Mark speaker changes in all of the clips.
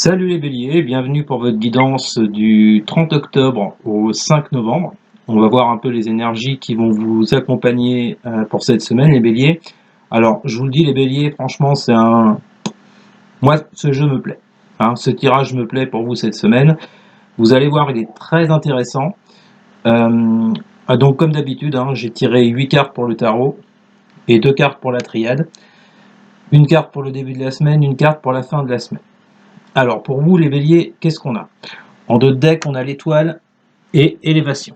Speaker 1: Salut les béliers, bienvenue pour votre guidance du 30 octobre au 5 novembre. On va voir un peu les énergies qui vont vous accompagner pour cette semaine, les béliers. Alors, je vous le dis, les béliers, franchement, moi, ce jeu me plaît. Ce tirage me plaît pour vous cette semaine. Vous allez voir, il est très intéressant. Donc, comme d'habitude, j'ai tiré 8 cartes pour le tarot et 2 cartes pour la triade. Une carte pour le début de la semaine, une carte pour la fin de la semaine. Alors, pour vous, les béliers, qu'est-ce qu'on a? En deux decks, on a l'étoile et élévation.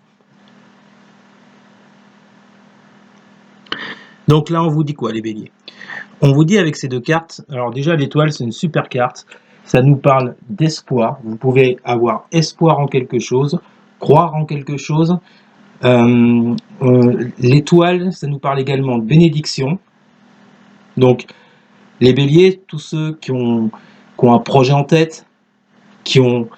Speaker 1: Donc là, on vous dit quoi, les béliers? On vous dit avec ces deux cartes, alors déjà, l'étoile, c'est une super carte. Ça nous parle d'espoir. Vous pouvez avoir espoir en quelque chose, croire en quelque chose. L'étoile, ça nous parle également de bénédiction. Donc, les béliers, tous ceux qui ont un projet en tête, qui ont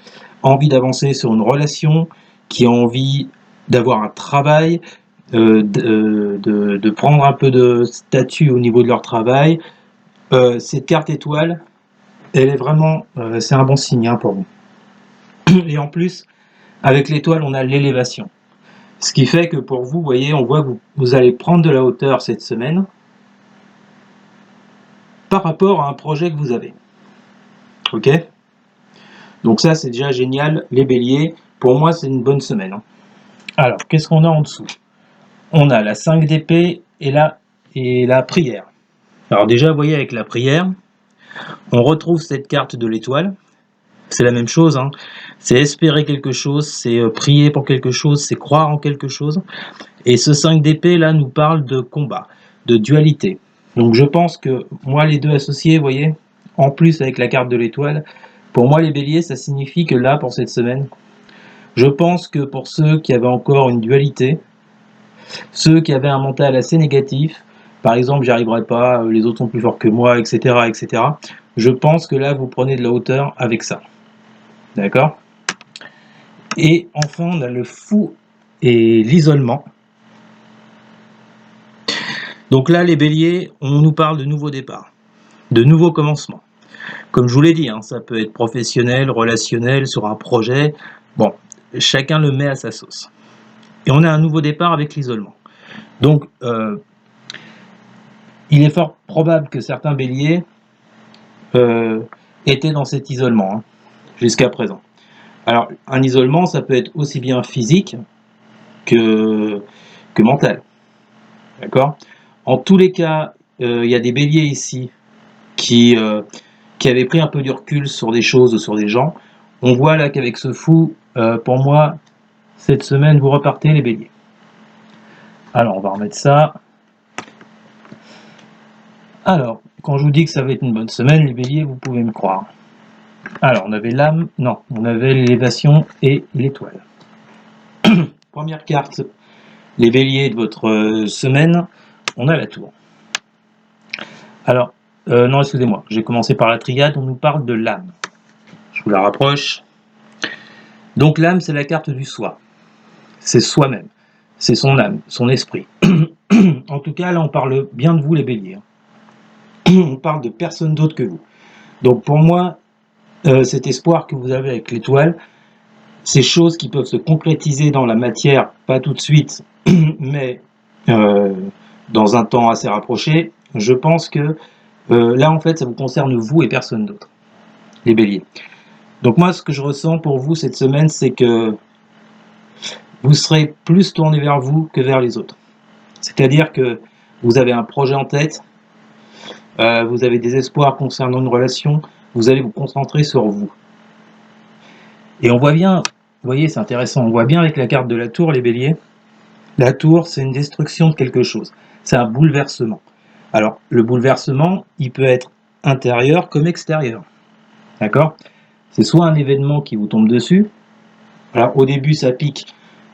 Speaker 1: envie d'avancer sur une relation, qui ont envie d'avoir un travail, de prendre un peu de statut au niveau de leur travail, cette carte étoile, elle est vraiment, c'est un bon signe pour vous. Et en plus, avec l'étoile, on a l'élévation. Ce qui fait que pour vous, voyez, on voit que vous allez prendre de la hauteur cette semaine par rapport à un projet que vous avez. Ok? Donc ça, c'est déjà génial, les béliers. Pour moi, c'est une bonne semaine. Alors, qu'est-ce qu'on a en dessous? On a la 5 d'épée et la prière. Alors déjà, vous voyez, avec la prière, on retrouve cette carte de l'étoile. C'est la même chose, c'est espérer quelque chose, c'est prier pour quelque chose, c'est croire en quelque chose. Et ce 5 d'épée, là, nous parle de combat, de dualité. Donc je pense que, moi, les deux associés, vous voyez, en plus avec la carte de l'étoile, pour moi, les béliers, ça signifie que là, pour cette semaine, je pense que pour ceux qui avaient encore une dualité, ceux qui avaient un mental assez négatif, par exemple, j'y arriverai pas, les autres sont plus forts que moi, etc., etc., je pense que là, vous prenez de la hauteur avec ça. D'accord? Et enfin, on a le fou et l'isolement. Donc là, les béliers, on nous parle de nouveaux départs, de nouveaux commencements. Comme je vous l'ai dit, ça peut être professionnel, relationnel, sur un projet. Bon, chacun le met à sa sauce. Et on a un nouveau départ avec l'isolement. Donc, il est fort probable que certains béliers étaient dans cet isolement jusqu'à présent. Alors, un isolement, ça peut être aussi bien physique que mental. D'accord? En tous les cas, il y a des béliers ici qui avaient pris un peu du recul sur des choses ou sur des gens. On voit là qu'avec ce fou, pour moi, cette semaine, vous repartez les béliers. Alors, on va remettre ça. Alors, quand je vous dis que ça va être une bonne semaine, les béliers, vous pouvez me croire. Alors, on avait l'âme, non, on avait l'élévation et l'étoile. Première carte, les béliers de votre semaine, on a la tour. Alors, non, excusez-moi, j'ai commencé par la triade, on nous parle de l'âme. Je vous la rapproche. Donc l'âme, c'est la carte du soi. C'est soi-même. C'est son âme, son esprit. En tout cas, là, on parle bien de vous, les béliers. On parle de personne d'autre que vous. Donc pour moi, cet espoir que vous avez avec l'étoile, ces choses qui peuvent se concrétiser dans la matière, pas tout de suite, mais dans un temps assez rapproché, je pense que là, en fait, ça vous concerne vous et personne d'autre, les béliers. Donc moi, ce que je ressens pour vous cette semaine, c'est que vous serez plus tourné vers vous que vers les autres. C'est-à-dire que vous avez un projet en tête, vous avez des espoirs concernant une relation, vous allez vous concentrer sur vous. Et on voit bien, vous voyez, c'est intéressant, on voit bien avec la carte de la tour, les béliers, la tour, c'est une destruction de quelque chose, c'est un bouleversement. Alors, le bouleversement, il peut être intérieur comme extérieur, d'accord? C'est soit un événement qui vous tombe dessus, alors au début ça pique,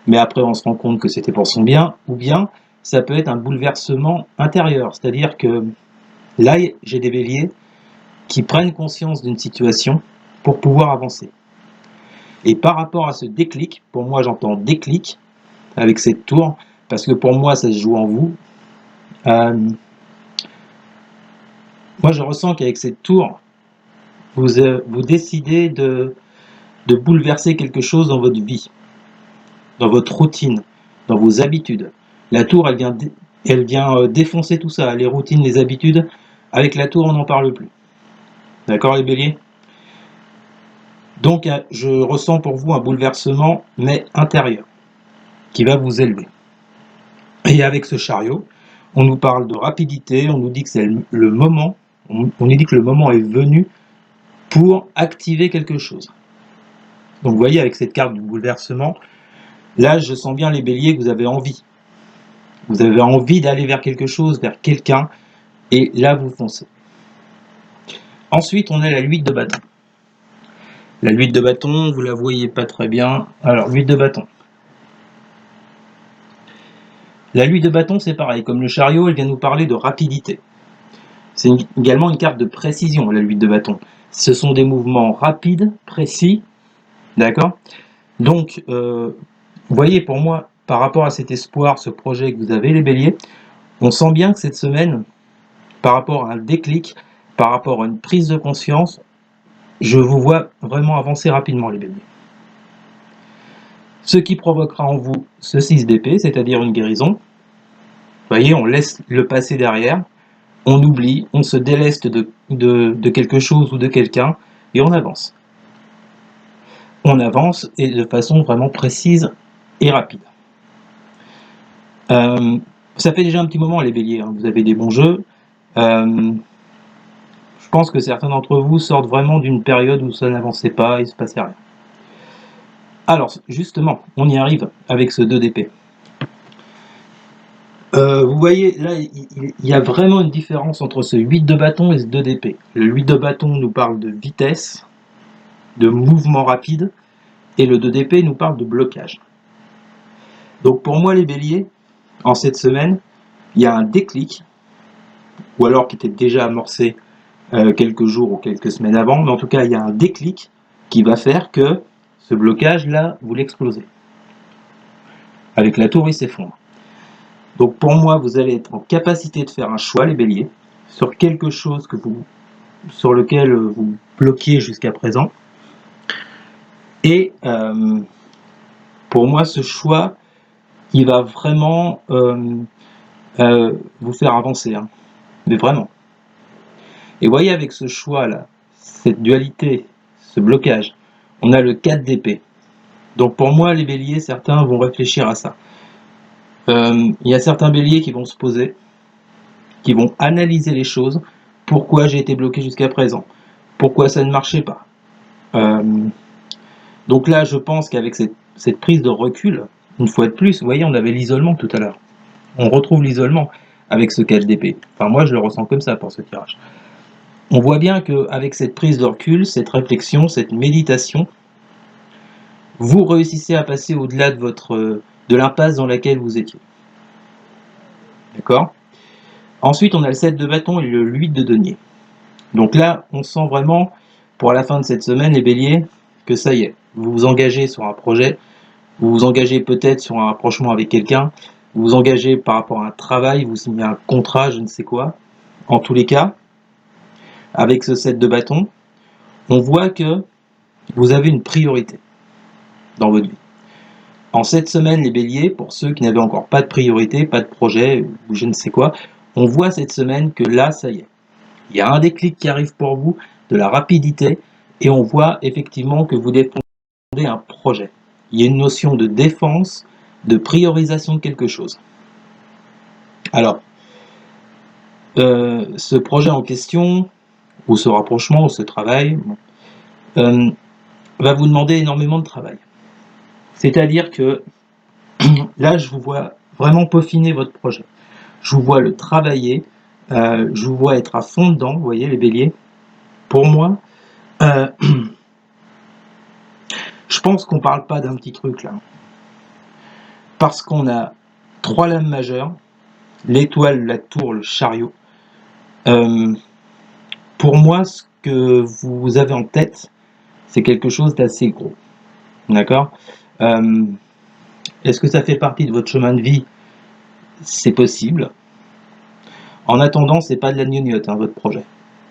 Speaker 1: mais après on se rend compte que c'était pour son bien, ou bien ça peut être un bouleversement intérieur, c'est-à-dire que là, j'ai des béliers qui prennent conscience d'une situation pour pouvoir avancer. Et par rapport à ce déclic, pour moi j'entends déclic avec cette tour, parce que pour moi ça se joue en vous. Moi je ressens qu'avec cette tour, vous décidez de bouleverser quelque chose dans votre vie, dans votre routine, dans vos habitudes. La tour, elle vient défoncer tout ça, les routines, les habitudes. Avec la tour, on n'en parle plus. D'accord, les béliers? Donc, je ressens pour vous un bouleversement, mais intérieur, qui va vous élever. Et avec ce chariot, on nous parle de rapidité, on nous dit que c'est le moment, on nous dit que le moment est venu pour activer quelque chose. Donc, vous voyez, avec cette carte du bouleversement, là, je sens bien, les béliers, que vous avez envie. Vous avez envie d'aller vers quelque chose, vers quelqu'un, et là, vous foncez. Ensuite, on a la 8 de bâton. La 8 de bâton, vous la voyez pas très bien. Alors, 8 de bâton. La 8 de bâton, c'est pareil. Comme le chariot, elle vient nous parler de rapidité. C'est également une carte de précision, la 8 de bâton. Ce sont des mouvements rapides, précis. D'accord? Donc, vous voyez, pour moi, par rapport à cet espoir, ce projet que vous avez, les béliers, on sent bien que cette semaine, par rapport à un déclic, par rapport à une prise de conscience, je vous vois vraiment avancer rapidement, les béliers. Ce qui provoquera en vous ce 6 d'épée, c'est-à-dire une guérison. Vous voyez, on laisse le passé derrière, on oublie, on se déleste de quelque chose ou de quelqu'un, et on avance. On avance, et de façon vraiment précise et rapide. Ça fait déjà un petit moment, les béliers, hein, vous avez des bons jeux. Je pense que certains d'entre vous sortent vraiment d'une période où ça n'avançait pas, il ne se passait rien. Alors, justement, on y arrive avec ce 2 d'épée. Vous voyez, là, il y a vraiment une différence entre ce 8 de bâton et ce 2 d'épée. Le 8 de bâton nous parle de vitesse, de mouvement rapide, et le 2 d'épée nous parle de blocage. Donc pour moi, les béliers, en cette semaine, il y a un déclic, ou alors qui était déjà amorcé quelques jours ou quelques semaines avant, mais en tout cas, il y a un déclic qui va faire que ce blocage-là, vous l'explosez. Avec la tour, il s'effondre. Donc pour moi, vous allez être en capacité de faire un choix, les béliers, sur quelque chose sur lequel vous bloquiez jusqu'à présent. Et pour moi, ce choix, il va vraiment vous faire avancer. Hein. Mais vraiment. Et voyez, avec ce choix-là, cette dualité, ce blocage, on a le 4 d'épée. Donc pour moi, les béliers, certains vont réfléchir à ça. Il y a certains béliers qui vont se poser, qui vont analyser les choses. Pourquoi j'ai été bloqué jusqu'à présent? Pourquoi ça ne marchait pas? Donc là, je pense qu'avec cette prise de recul, une fois de plus, vous voyez, on avait l'isolement tout à l'heure. On retrouve l'isolement avec ce 4 d'épée. Enfin, moi, je le ressens comme ça pour ce tirage. On voit bien qu'avec cette prise de recul, cette réflexion, cette méditation, vous réussissez à passer au-delà de l'impasse dans laquelle vous étiez. D'accord? Ensuite, on a le 7 de bâton et le 8 de denier. Donc là, on sent vraiment, pour la fin de cette semaine, les béliers, que ça y est, vous vous engagez sur un projet, vous vous engagez peut-être sur un rapprochement avec quelqu'un, vous vous engagez par rapport à un travail, vous signez un contrat, je ne sais quoi. En tous les cas, avec ce 7 de bâton, on voit que vous avez une priorité dans votre vie. En cette semaine, les béliers, pour ceux qui n'avaient encore pas de priorité, pas de projet, ou je ne sais quoi, on voit cette semaine que là, ça y est. Il y a un déclic qui arrive pour vous, de la rapidité, et on voit effectivement que vous défendez un projet. Il y a une notion de défense, de priorisation de quelque chose. Alors, ce projet en question, ou ce rapprochement, ou ce travail, va vous demander énormément de travail. C'est-à-dire que là, je vous vois vraiment peaufiner votre projet. Je vous vois le travailler, je vous vois être à fond dedans, vous voyez les béliers. Pour moi, je pense qu'on ne parle pas d'un petit truc là. Parce qu'on a 3 lames majeures, l'étoile, la tour, le chariot. Pour moi, ce que vous avez en tête, c'est quelque chose d'assez gros. D'accord? Est-ce que ça fait partie de votre chemin de vie? C'est possible. En attendant, c'est pas de la gnognotte, hein, votre projet.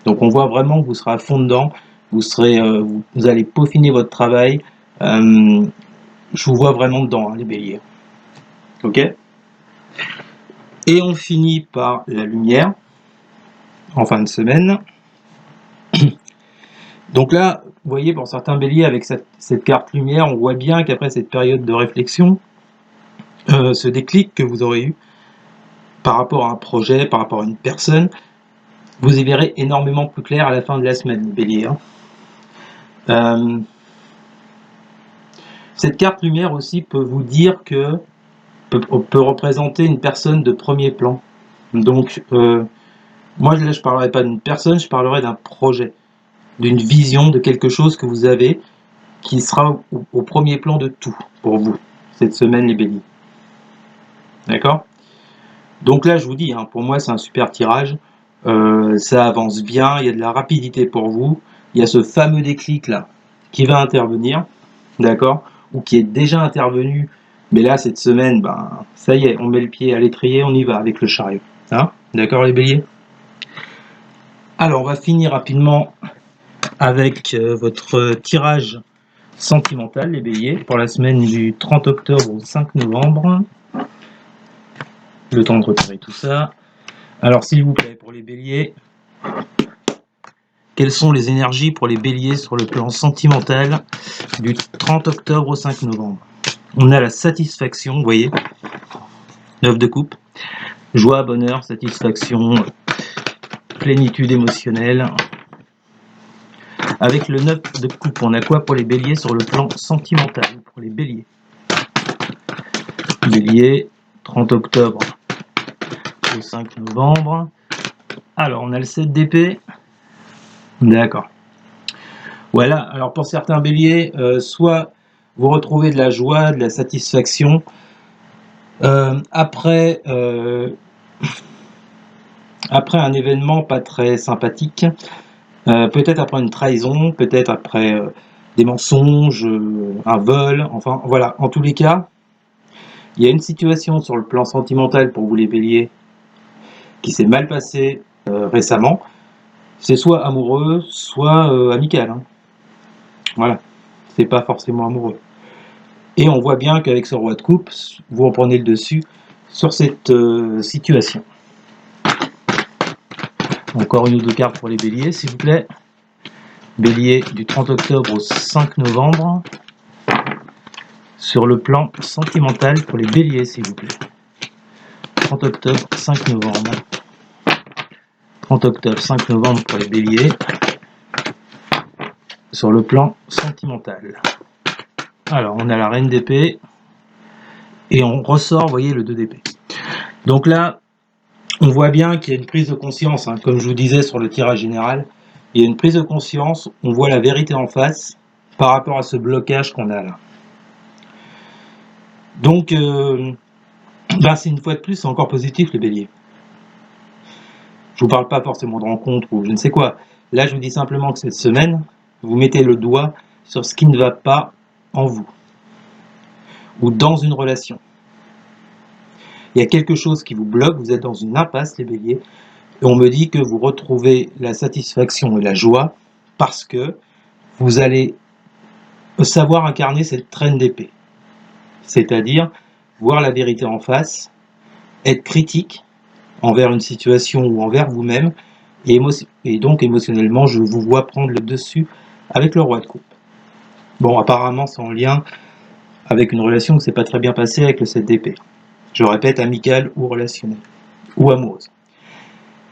Speaker 1: Donc on voit vraiment que vous serez à fond dedans, vous allez peaufiner votre travail. Je vous vois vraiment dedans, hein, les béliers. Ok? Et on finit par la lumière, en fin de semaine. Donc là, vous voyez, pour certains béliers, avec cette carte lumière, on voit bien qu'après cette période de réflexion, ce déclic que vous aurez eu par rapport à un projet, par rapport à une personne, vous y verrez énormément plus clair à la fin de la semaine, bélier. Cette carte lumière aussi peut vous dire que peut représenter une personne de premier plan. Donc, moi là, je ne parlerai pas d'une personne, je parlerai d'un projet, d'une vision, de quelque chose que vous avez qui sera au premier plan de tout pour vous, cette semaine, les béliers. D'accord? Donc là, je vous dis, hein, pour moi, c'est un super tirage. Ça avance bien, il y a de la rapidité pour vous. Il y a ce fameux déclic là qui va intervenir, d'accord? Ou qui est déjà intervenu, mais là, cette semaine, ben, ça y est, on met le pied à l'étrier, on y va avec le chariot. Hein? D'accord, les béliers? Alors, on va finir rapidement avec votre tirage sentimental, les béliers, pour la semaine du 30 octobre au 5 novembre. Le temps de retirer tout ça. Alors, s'il vous plaît, pour les béliers, quelles sont les énergies pour les béliers sur le plan sentimental du 30 octobre au 5 novembre? On a la satisfaction, vous voyez, 9 de coupe, joie, bonheur, satisfaction, plénitude émotionnelle. Avec le 9 de coupe, on a quoi pour les béliers sur le plan sentimental? Pour les béliers. Bélier, 30 octobre au 5 novembre. Alors, on a le 7 d'épée. D'accord. Voilà, alors pour certains béliers, soit vous retrouvez de la joie, de la satisfaction, après un événement pas très sympathique, peut-être après une trahison, peut-être après des mensonges, un vol, enfin voilà, en tous les cas, il y a une situation sur le plan sentimental pour vous les béliers qui s'est mal passée récemment. C'est soit amoureux, soit amical. Hein. Voilà, c'est pas forcément amoureux. Et on voit bien qu'avec ce roi de coupe, vous reprenez le dessus sur cette situation. Encore une ou deux cartes pour les béliers, s'il vous plaît. Bélier du 30 octobre au 5 novembre. Sur le plan sentimental pour les béliers, s'il vous plaît. 30 octobre, 5 novembre. 30 octobre, 5 novembre pour les béliers. Sur le plan sentimental. Alors, on a la reine d'épée. Et on ressort, vous voyez, le 2 d'épée. Donc là, on voit bien qu'il y a une prise de conscience, hein, comme je vous disais sur le tirage général. Il y a une prise de conscience, on voit la vérité en face par rapport à ce blocage qu'on a là. Donc, c'est une fois de plus, c'est encore positif les béliers. Je vous parle pas forcément de rencontre ou je ne sais quoi. Là, je vous dis simplement que cette semaine, vous mettez le doigt sur ce qui ne va pas en vous ou dans une relation. Il y a quelque chose qui vous bloque, vous êtes dans une impasse les béliers, et on me dit que vous retrouvez la satisfaction et la joie parce que vous allez savoir incarner cette reine d'épée. C'est-à-dire voir la vérité en face, être critique envers une situation ou envers vous-même, et donc émotionnellement, je vous vois prendre le dessus avec le roi de coupe. Bon, apparemment, c'est en lien avec une relation qui ne s'est pas très bien passée avec le 7 d'épée. Je répète, amicale ou relationnelle, ou amoureuse.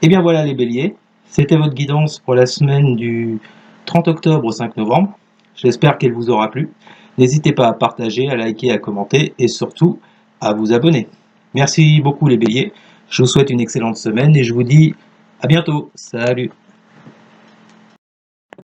Speaker 1: Et bien voilà les béliers, c'était votre guidance pour la semaine du 30 octobre au 5 novembre. J'espère qu'elle vous aura plu. N'hésitez pas à partager, à liker, à commenter et surtout à vous abonner. Merci beaucoup les béliers, je vous souhaite une excellente semaine et je vous dis à bientôt. Salut!